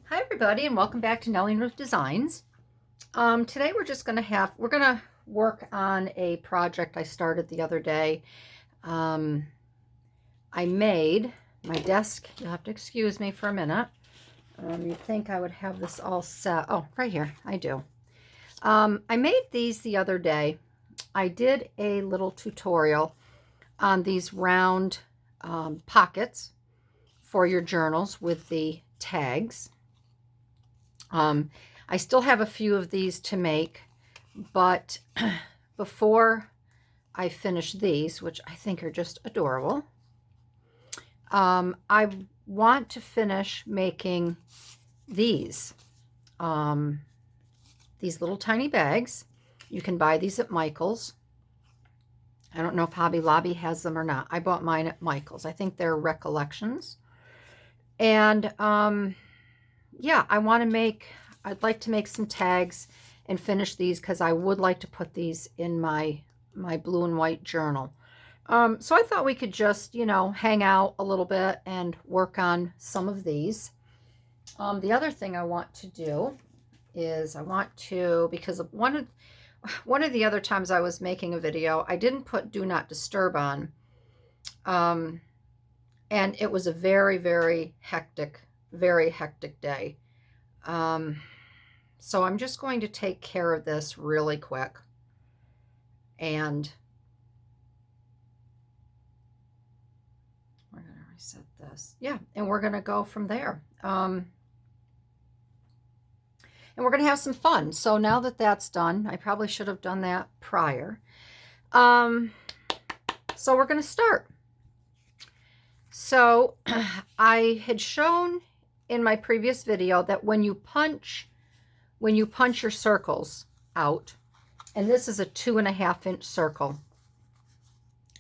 Hi everybody and welcome back to Nellie and Ruth Designs. Today we're gonna work on a project I started the other day. I made my desk. You'll have to excuse me for a minute. You'd think I would have this all set. Oh, right here, I do. I made these the other day. I did a little tutorial on these round pockets for your journals with the tags. I still have a few of these to make, but before I finish these, which I think are just adorable, I want to finish making these little tiny bags. You can buy these at Michael's. I don't know if Hobby Lobby has them or not. I bought mine at Michael's. I think they're Recollections. And yeah, I'd like to make some tags and finish these because I would like to put these in my blue and white journal. So I thought we could just, hang out a little bit and work on some of these. The other thing I want to do is because of one of the other times I was making a video, I didn't put Do Not Disturb on. And it was a very, very hectic day. So I'm just going to take care of this really quick. And we're going to reset this. Yeah, and we're going to go from there. And we're going to have some fun. So now that that's done, I probably should have done that prior. So we're going to start. So I had shown in my previous video that when you punch your circles out, and this is a 2.5-inch circle,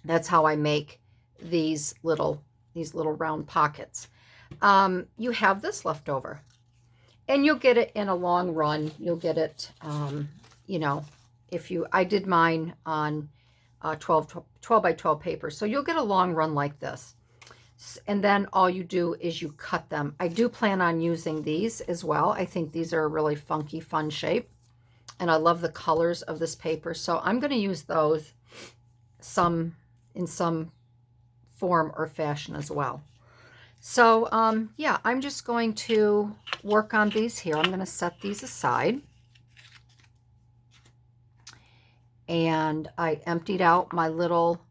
that's how I make these little round pockets. You have this left over, and you'll get it in a long run. You'll get it, I did mine on 12 by 12 paper, so you'll get a long run like this. And then all you do is you cut them. I do plan on using these as well. I think these are a really funky, fun shape. And I love the colors of this paper. So I'm going to use those in some form or fashion as well. So yeah, I'm just going to work on these here. I'm going to set these aside. And I emptied out my little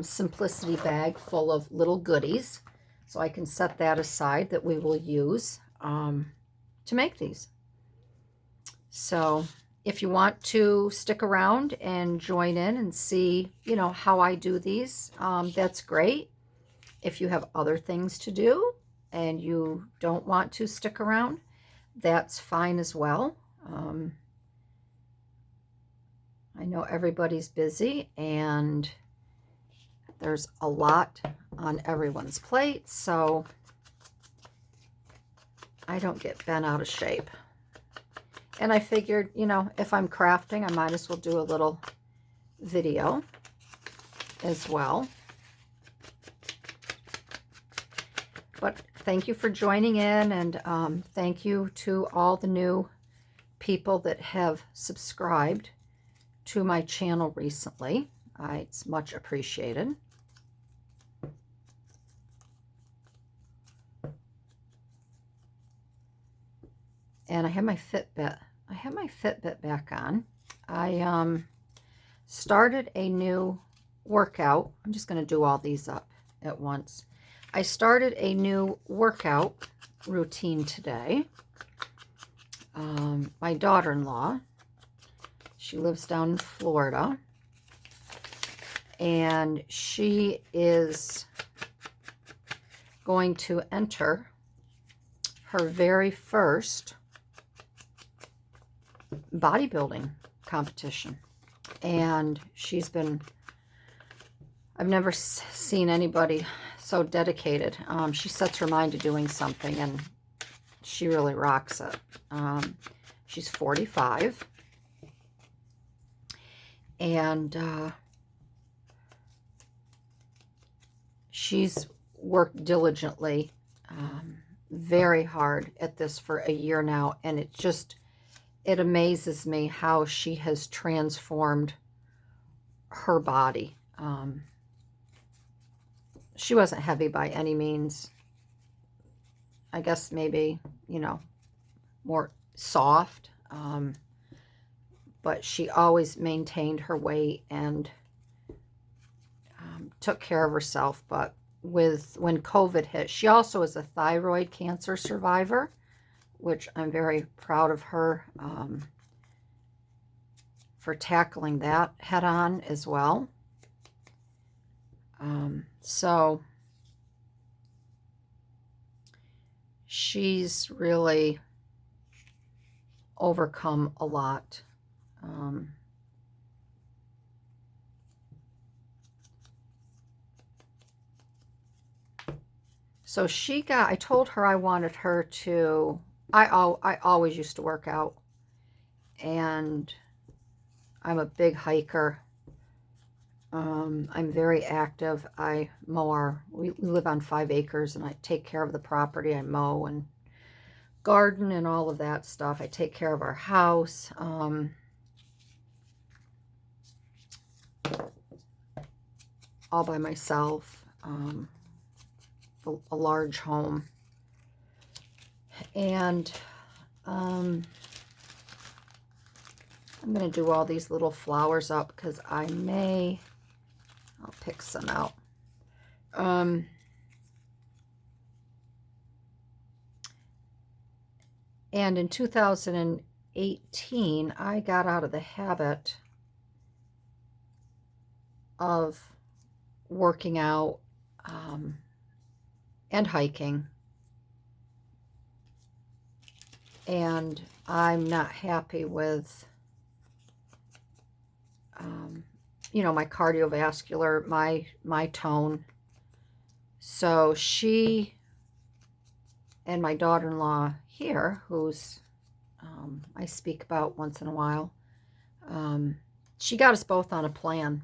Simplicity bag full of little goodies, so I can set that aside that we will use to make these. So if you want to stick around and join in and see, how I do these, that's great. If you have other things to do and you don't want to stick around, that's fine as well. I know everybody's busy and there's a lot on everyone's plate, so I don't get bent out of shape. And I figured, if I'm crafting, I might as well do a little video as well. But thank you for joining in, and thank you to all the new people that have subscribed to my channel recently. It's much appreciated. And I have my Fitbit back on. I started a new workout. I'm just going to do all these up at once. I started a new workout routine today. My daughter-in-law, she lives down in Florida, and she is going to enter her very first bodybuilding competition. And I've never seen anybody so dedicated. She sets her mind to doing something, and she really rocks it. She's 45, and she's worked diligently very hard at this for a year now, and it amazes me how she has transformed her body. She wasn't heavy by any means. I guess maybe, more soft. But she always maintained her weight and took care of herself. But when COVID hit, she also is a thyroid cancer survivor, which I'm very proud of her for tackling that head on as well. So she's really overcome a lot. So I told her I wanted her to, I always used to work out, and I'm a big hiker. I'm very active. I mow we live on 5 acres, and I take care of the property. I mow and garden and all of that stuff. I take care of our house. All by myself. A large home. And I'm going to do all these little flowers up because I'll pick some out. And in 2018, I got out of the habit of working out and hiking. And I'm not happy with, my cardiovascular, my tone. So she and my daughter-in-law here, who's I speak about once in a while, she got us both on a plan.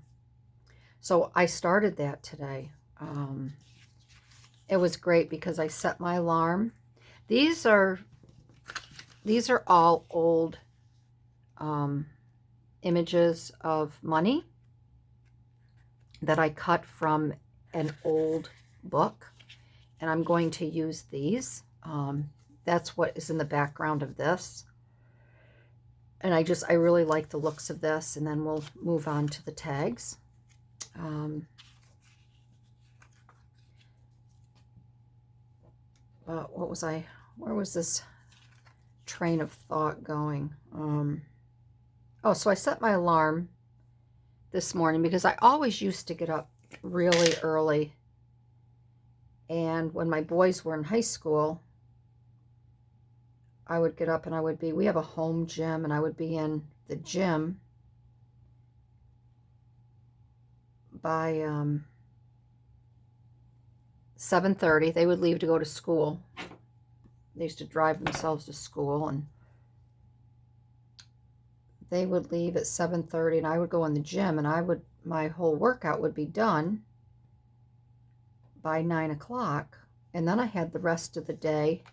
So I started that today. It was great because I set my alarm. These are all old images of money that I cut from an old book, and I'm going to use these. That's what is in the background of this. And I really like the looks of this, and then we'll move on to the tags. Where was this train of thought going? So I set my alarm this morning because I always used to get up really early. And when my boys were in high school, I would get up and we have a home gym, and I would be in the gym by 7:30. They would leave to go to school. They used to drive themselves to school, and they would leave at 7:30, and I would go in the gym, and my whole workout would be done by 9 o'clock, and then I had the rest of the day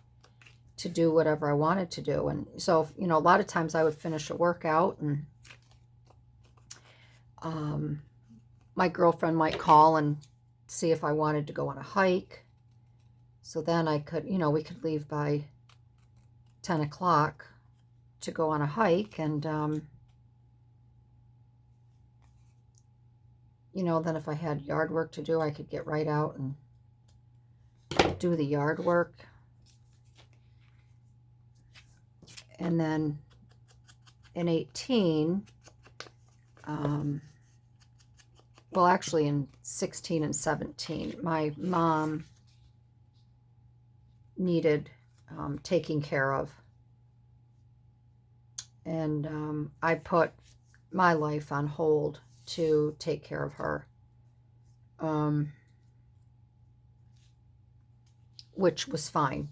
to do whatever I wanted to do. And so, a lot of times I would finish a workout, and my girlfriend might call and see if I wanted to go on a hike. So then I could, we could leave by 10 o'clock to go on a hike. And, then if I had yard work to do, I could get right out and do the yard work. And then in 18, actually in 16 and 17, my mom needed taking care of. And I put my life on hold to take care of her, which was fine.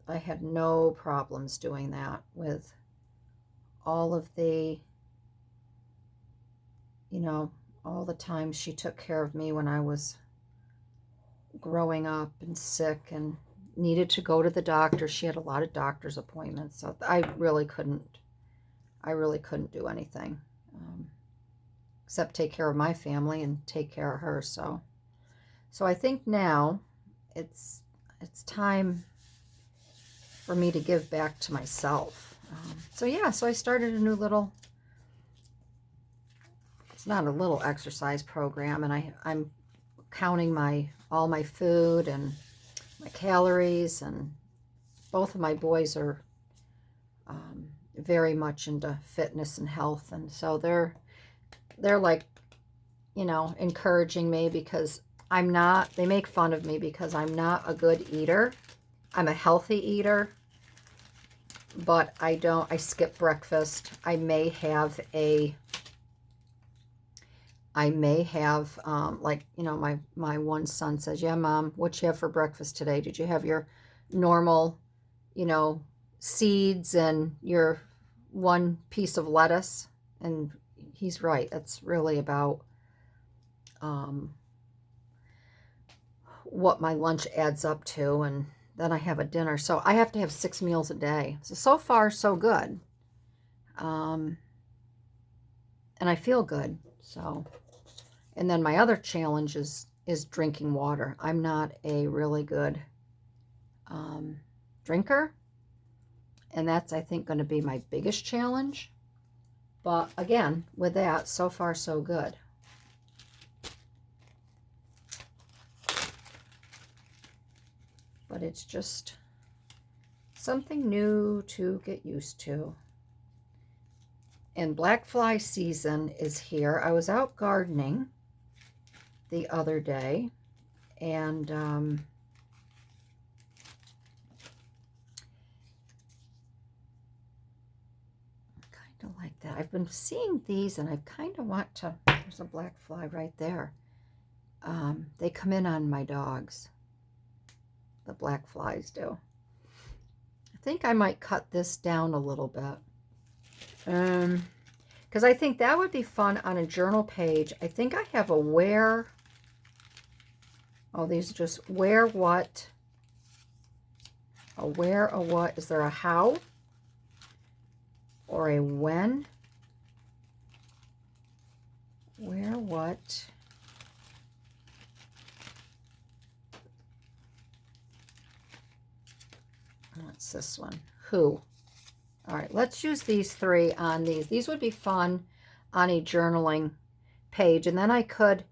I had no problems doing that with all of the, all the times she took care of me when I was growing up and sick and needed to go to the doctor. She had a lot of doctor's appointments, so I really couldn't do anything except take care of my family and take care of her. So I think now it's time for me to give back to myself. So yeah, so I started a new little, it's not a little exercise program, and I'm counting all my food and my calories, and both of my boys are very much into fitness and health, and so they're like, you know, encouraging me because I'm not, they make fun of me because I'm not a good eater. I'm a healthy eater, but I skip breakfast. I may have like, you know, my one son says, yeah, Mom, what you have for breakfast today? Did you have your normal, you know, seeds and your one piece of lettuce? And he's right. That's really about what my lunch adds up to. And then I have a dinner. So I have to have 6 meals a day. So far, so good. And I feel good. So, and then my other challenge is drinking water. I'm not a really good drinker. And that's, I think, going to be my biggest challenge. But again, with that, so far, so good. But it's just something new to get used to. And black fly season is here. I was out gardening the other day, and kind of like that. I've been seeing these, and I kind of want to, there's a black fly right there. They come in on my dogs. The black flies do. I think I might cut this down a little bit. Because I think that would be fun on a journal page. I think I have a where. Oh, these are just where, what. A where, a what. Is there a how? Or a when? Where, what. What's this one? Who? All right, let's use these 3 on these. These would be fun on a journaling page. And then I could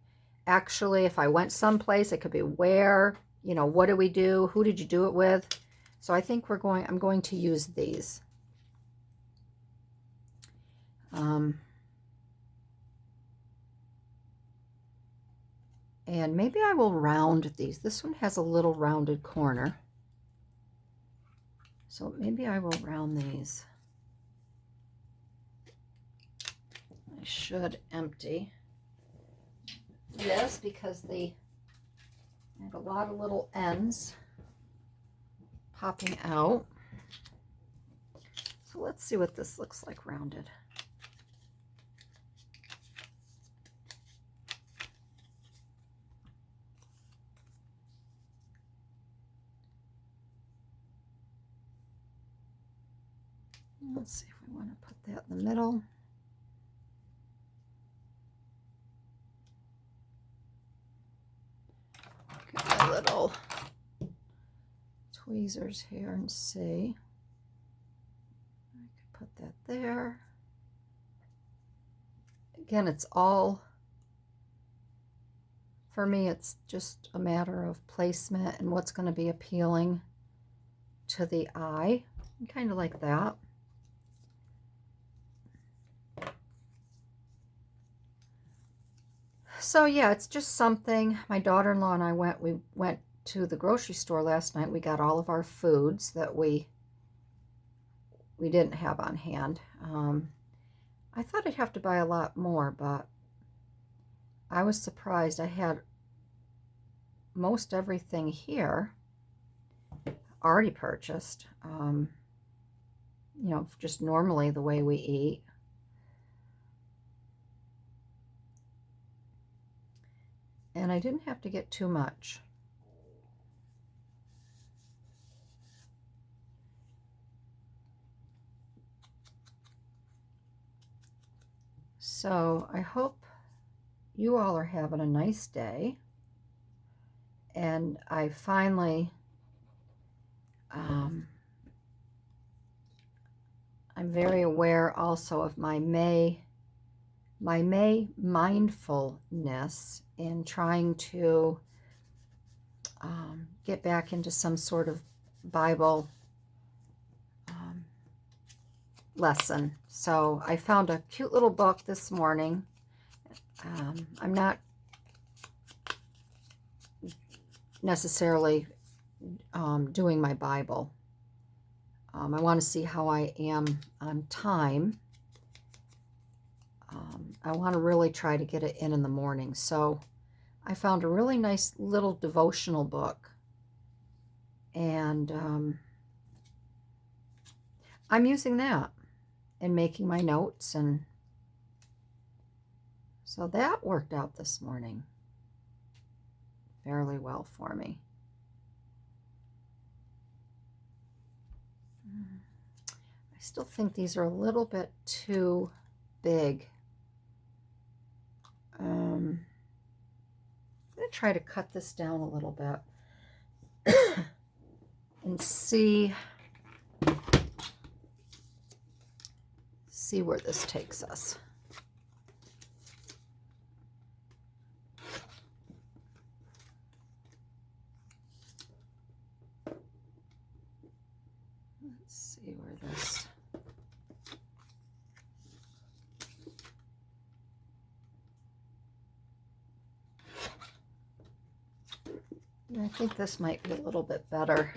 actually, if I went someplace, it could be where, you know, what do we do? Who did you do it with? So I think I'm going to use these. And maybe I will round these. This one has a little rounded corner. So maybe I will round these. I should empty this because I have a lot of little ends popping out. So let's see what this looks like rounded. Let's see if we want to put that in the middle. Get my little tweezers here and see. I could put that there. Again, it's all, for me, it's just a matter of placement and what's going to be appealing to the eye. Kind of like that. So yeah, it's just something. My daughter-in-law and I we went to the grocery store last night. We got all of our foods that we didn't have on hand. I thought I'd have to buy a lot more, but I was surprised. I had most everything here already purchased. You know, just normally the way we eat. And I didn't have to get too much. So I hope you all are having a nice day. And I finally, I'm very aware also of my May mindfulness in trying to get back into some sort of Bible lesson. So I found a cute little book this morning. I'm not necessarily doing my Bible. I want to see how I am on time. I want to really try to get it in the morning. So I found a really nice little devotional book. And I'm using that and making my notes. And so that worked out this morning fairly well for me. I still think these are a little bit too big. I'm going to try to cut this down a little bit and see where this takes us. Let's see where this... I think this might be a little bit better.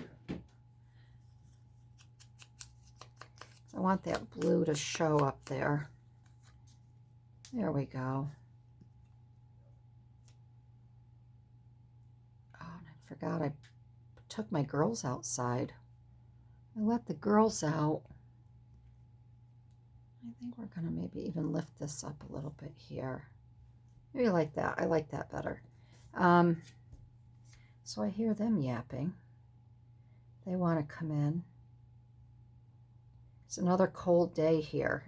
I want that blue to show up there. There we go. Oh, and I forgot I took my girls outside. I let the girls out. I think we're going to maybe even lift this up a little bit here. Maybe like that. I like that better. So I hear them yapping. They want to come in. It's another cold day here.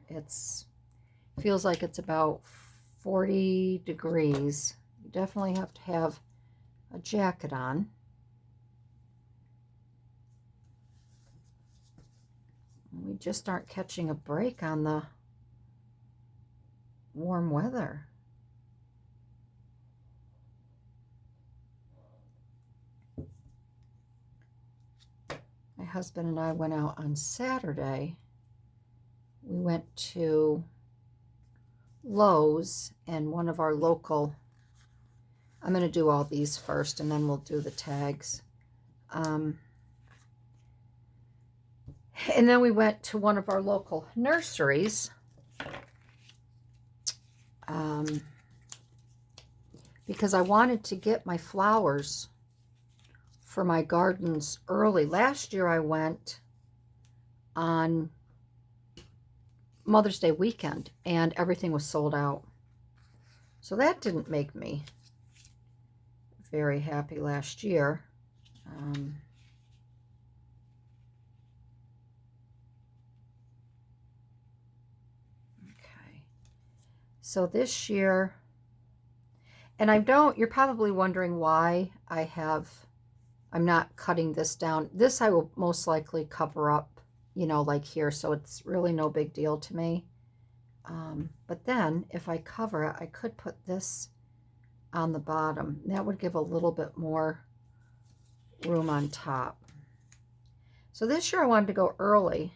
Feels like it's about 40 degrees. You definitely have to have a jacket on. We just aren't catching a break on the warm weather. My husband and I went out on Saturday. We went to Lowe's and one of our local... I'm going to do all these first and then we'll do the tags. And then we went to one of our local nurseries because I wanted to get my flowers for my gardens early. Last year I went on Mother's Day weekend and everything was sold out. So that didn't make me very happy last year. Okay. So this year, and you're probably wondering why I'm not cutting this down. This I will most likely cover up, like here, so it's really no big deal to me. But then if I cover it, I could put this on the bottom. That would give a little bit more room on top. So this year I wanted to go early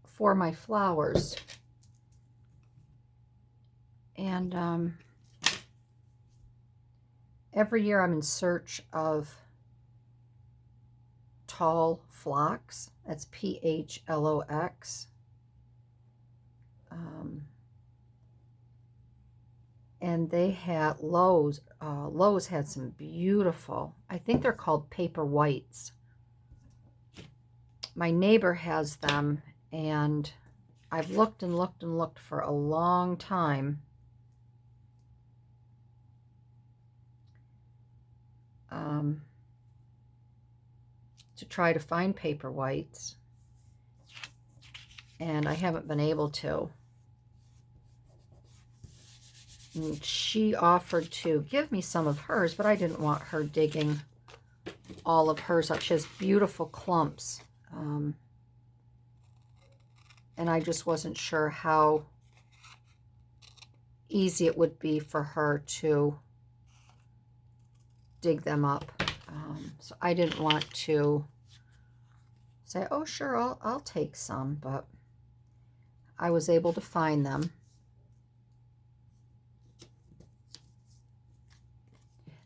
for my flowers. And every year I'm in search of tall phlox. That's Phlox. And they had Lowe's had some beautiful, I think they're called paper whites. My neighbor has them, and I've looked and looked and looked for a long time. To try to find paper whites. and I haven't been able to. And she offered to give me some of hers, but I didn't want her digging all of hers up. She has beautiful clumps. And I just wasn't sure how easy it would be for her to dig them up. So I didn't want to say, oh, sure, I'll take some, but I was able to find them.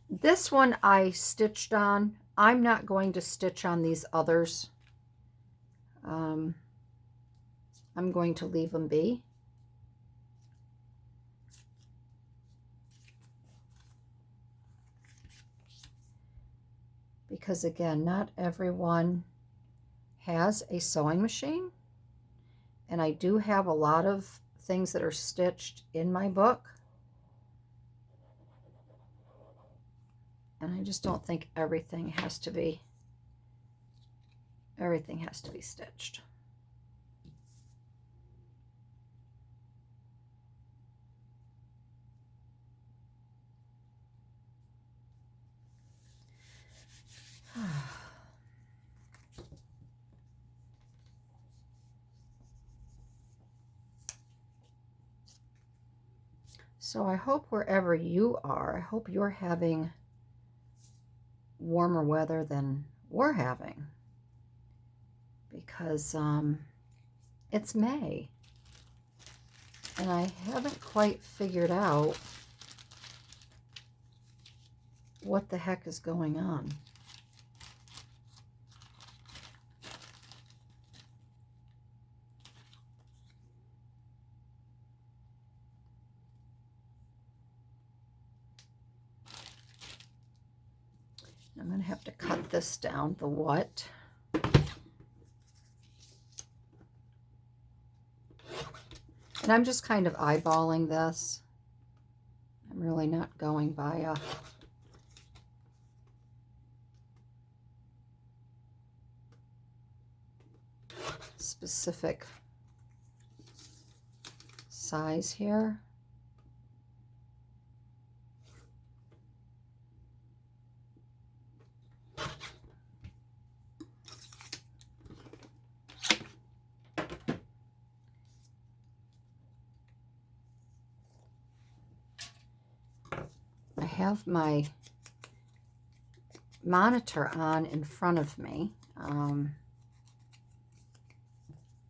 This one I stitched on. I'm not going to stitch on these others. I'm going to leave them be. Because again, not everyone has a sewing machine. And I do have a lot of things that are stitched in my book. And I just don't think everything has to be stitched. So I hope wherever you are, I hope you're having warmer weather than we're having, because it's May and I haven't quite figured out what the heck is going on. I'm going to have to cut this down, the what. And I'm just kind of eyeballing this. I'm really not going by a specific size here. I have my monitor on in front of me, and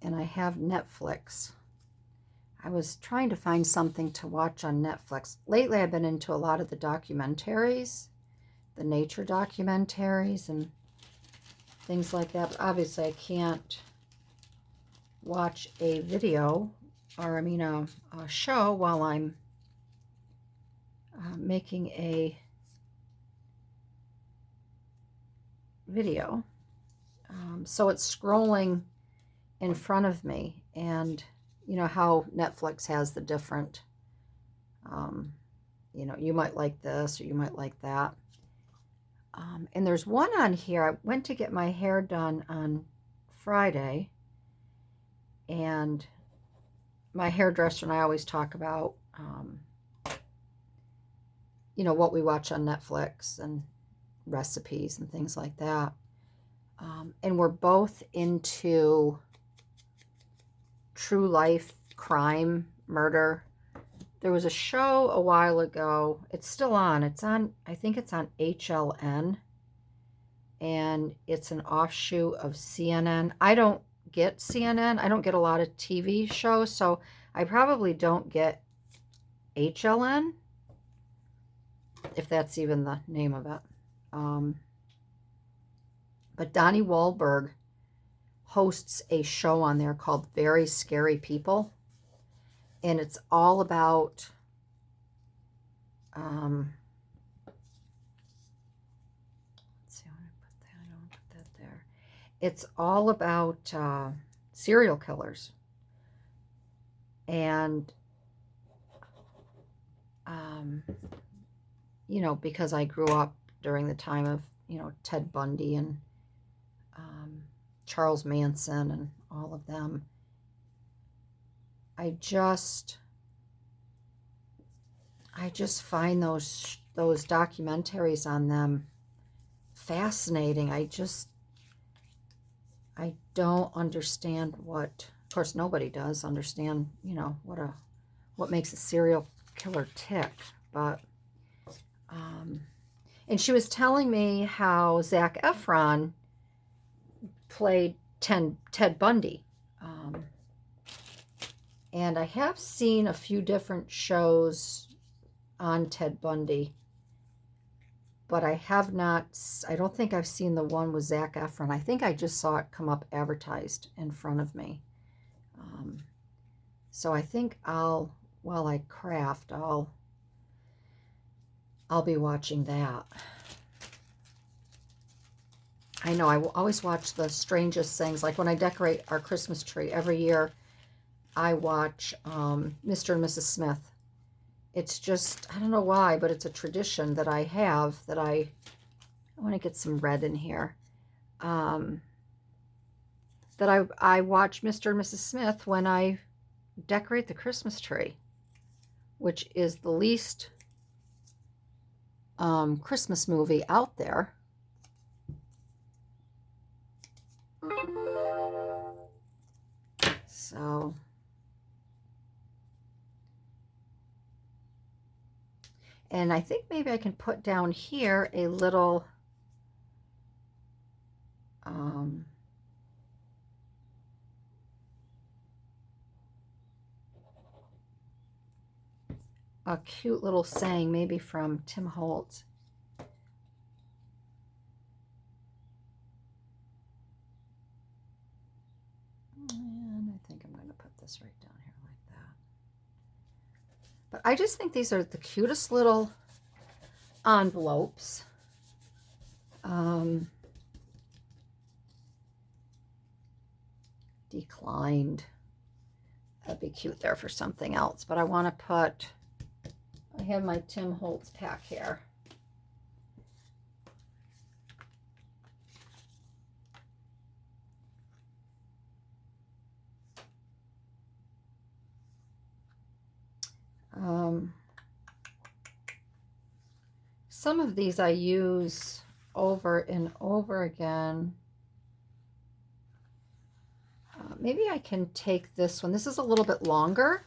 I have Netflix. I was trying to find something to watch on Netflix. Lately, I've been into a lot of the documentaries, the nature documentaries and things like that. But obviously, I can't watch a video, or I mean a show, while I'm making a video. So it's scrolling in front of me, and you know how Netflix has the different, you know, you might like this or you might like that. And there's one on here. I went to get my hair done on Friday, and my hairdresser and I always talk about, you know, what we watch on Netflix and recipes and things like that. And we're both into true life crime, murder. There was a show a while ago. It's still on. It's on, I think it's on HLN. And it's an offshoot of CNN. I don't get CNN. I don't get a lot of TV shows, so I probably don't get HLN, if that's even the name of it. But Donnie Wahlberg hosts a show on there called Very Scary People. And it's all about, let's see, I want to put that, I don't want to put that there. It's all about serial killers. And, you know, because I grew up during the time of, you know, Ted Bundy and Charles Manson and all of them. I just find those documentaries on them fascinating. I don't understand what, of course nobody does understand, you know, what makes a serial killer tick, but and she was telling me how Zac Efron played Ted Bundy. And I have seen a few different shows on Ted Bundy, but I don't think I've seen the one with Zac Efron. I think I just saw it come up advertised in front of me. So I think while I craft, I'll be watching that. I know I will always watch the strangest things. Like when I decorate our Christmas tree every year, I watch Mr. and Mrs. Smith. It's just, I don't know why, but it's a tradition that I have that I want to get some red in here. That I watch Mr. and Mrs. Smith when I decorate the Christmas tree, which is the least Christmas movie out there. So, and I think maybe I can put down here a little a cute little saying, maybe from Tim Holtz. And I think I'm going to put this right down here like that. But I just think these are the cutest little envelopes. Declined. That'd be cute there for something else. But I want to put, I have my Tim Holtz pack here. Some of these I use over and over again. Maybe I can take this one. This is a little bit longer,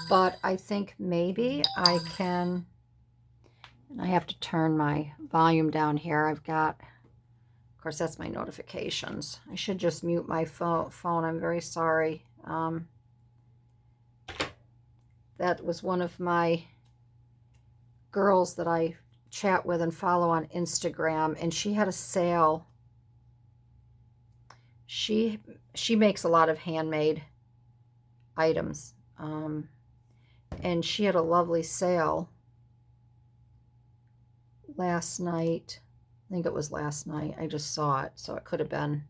but I think maybe I can, and I have to turn my volume down here. I've got, of course, that's my notifications. I should just mute my phone. I'm very sorry. That was one of my girls that I chat with and follow on Instagram, and she had a sale. She makes a lot of handmade items, and she had a lovely sale last night. I think it was last night. I just saw it, so it could have been.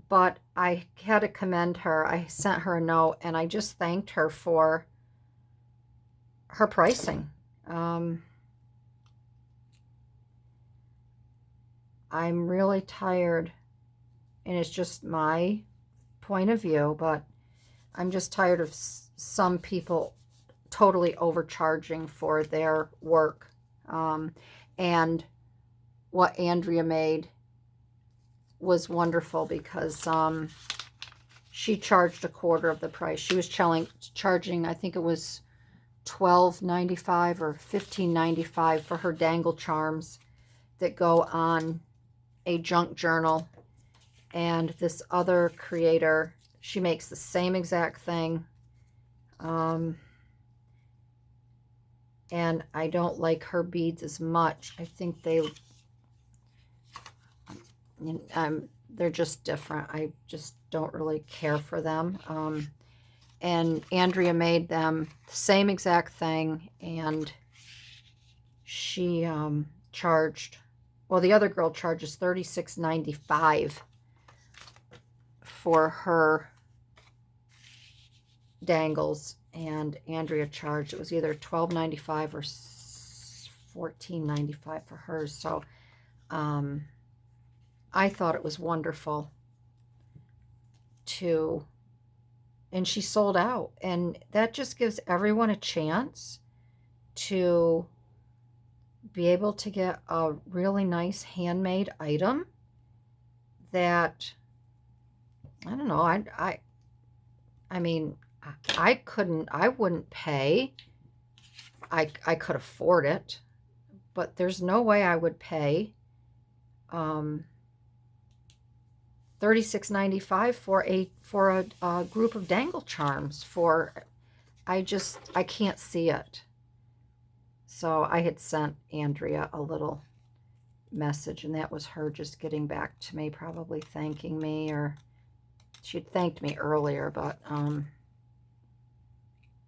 But I had to commend her. I sent her a note, and I just thanked her for her pricing. I'm really tired, and it's just my point of view, but I'm just tired of some people totally overcharging for their work. And what Andrea made was wonderful because she charged a quarter of the price. She was charging, I think it was $12.95 or $15.95 for her dangle charms that go on a junk journal. And this other creator, she makes the same exact thing. And I don't like her beads as much. I think they're just different. I just don't really care for them. And Andrea made them the same exact thing, and she charged, well, the other girl charges $36.95 for her dangles, and Andrea charged, it was either $12.95 or $14.95 for hers. So I thought it was wonderful to and she sold out. And that just gives everyone a chance to be able to get a really nice handmade item that, I don't know, I mean, I wouldn't pay. I could afford it, but there's no way I would pay $36.95 for a group of dangle charms. I can't see it. So I had sent Andrea a little message, and that was her just getting back to me, probably thanking me, or she'd thanked me earlier, but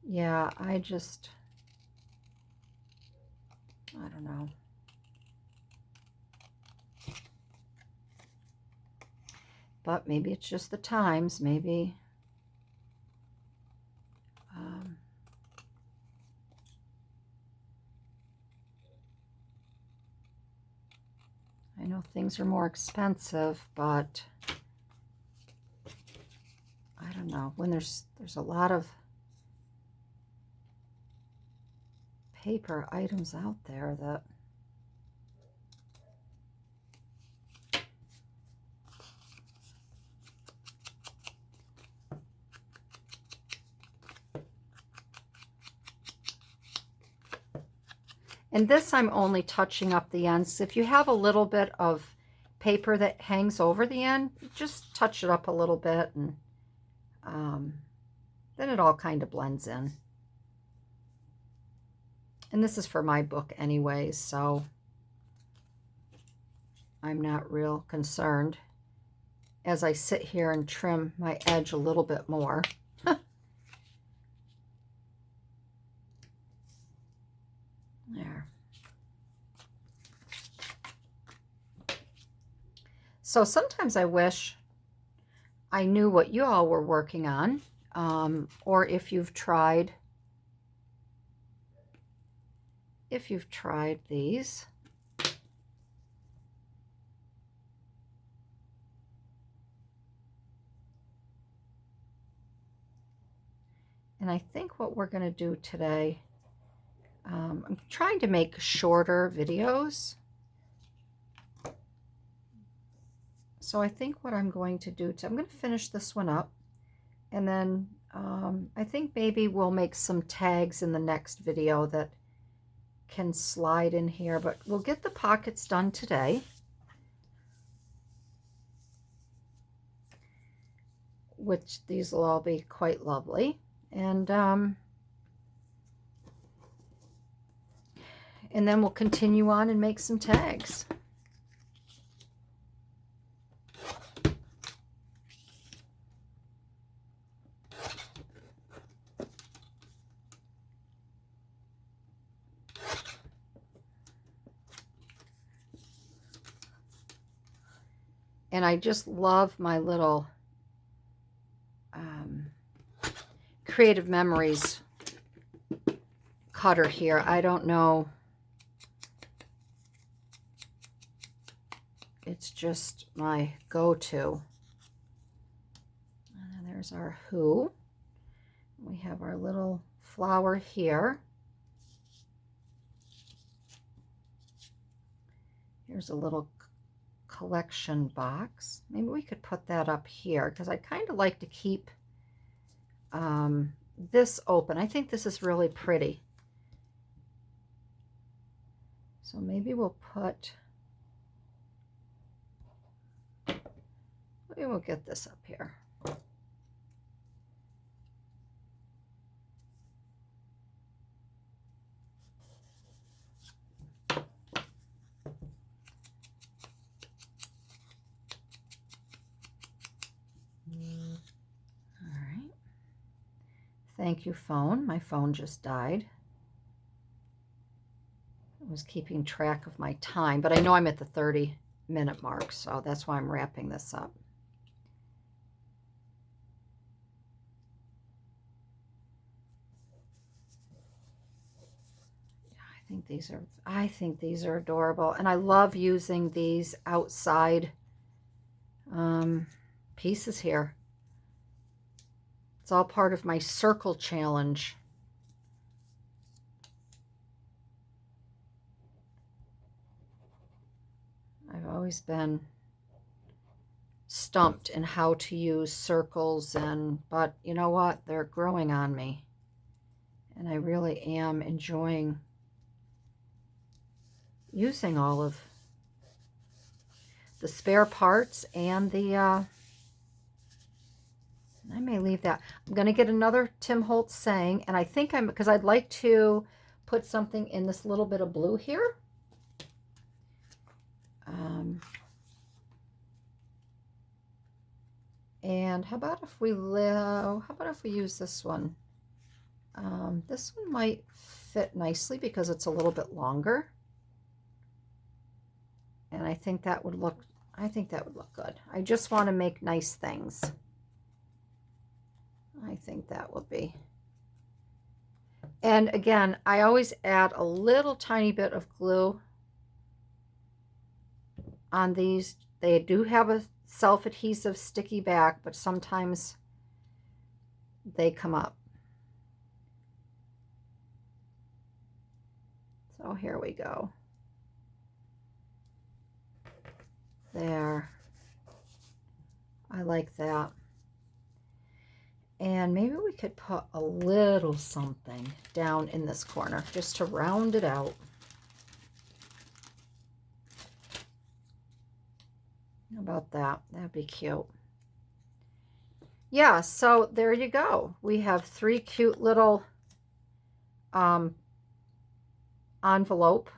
yeah, I don't know. But maybe it's just the times. Maybe I know things are more expensive, but I don't know. When there's a lot of paper items out there that and this I'm only touching up the ends. If you have a little bit of paper that hangs over the end, just touch it up a little bit, and then it all kind of blends in. And this is for my book anyways, so I'm not real concerned as I sit here and trim my edge a little bit more. There. So sometimes I wish I knew what you all were working on, or if you've tried these. And I think what we're going to do today, I'm trying to make shorter videos. So I think what I'm going to do, I'm going to finish this one up, and then I think maybe we'll make some tags in the next video that can slide in here, but we'll get the pockets done today. Which these will all be quite lovely. And then we'll continue on and make some tags. And I just love my little Creative Memories cutter here. I don't know. It's just my go-to. And there's our who. We have our little flower here. Here's a little collection box. Maybe we could put that up here because I kind of like to keep this open. I think this is really pretty. So maybe we'll get this up here. Thank you, phone. My phone just died. I was keeping track of my time, but I know I'm at the 30-minute mark, so that's why I'm wrapping this up. I think these are adorable, and I love using these outside pieces here. It's all part of my circle challenge. I've always been stumped in how to use circles, but you know what? They're growing on me. And I really am enjoying using all of the spare parts and the, I may leave that. I'm going to get another Tim Holtz saying, and I think because I'd like to put something in this little bit of blue here. And how about if we use this one? This one might fit nicely because it's a little bit longer. And I think that would look good. I just want to make nice things. I think that would be. And again, I always add a little tiny bit of glue on these. They do have a self-adhesive sticky back, but sometimes they come up. So here we go. There. I like that. And maybe we could put a little something down in this corner just to round it out. How about that? That'd be cute. Yeah, so there you go. We have 3 cute little envelope.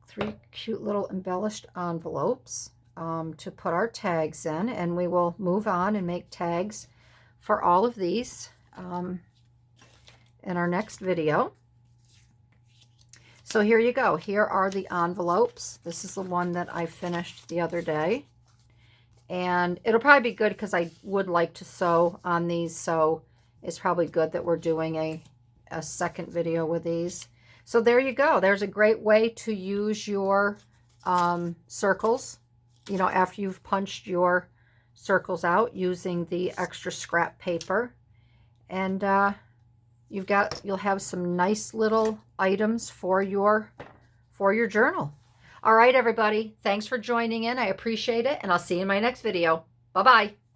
3 cute little embellished envelopes to put our tags in, and we will move on and make tags for all of these in our next video. So here you go. Here are the envelopes. This is the one that I finished the other day. And it'll probably be good because I would like to sew on these. So it's probably good that we're doing a second video with these. So there you go. There's a great way to use your circles, you know, after you've punched your circles out using the extra scrap paper. And you'll have some nice little items for your journal. All right, everybody. Thanks for joining in. I appreciate it, and I'll see you in my next video. Bye-bye.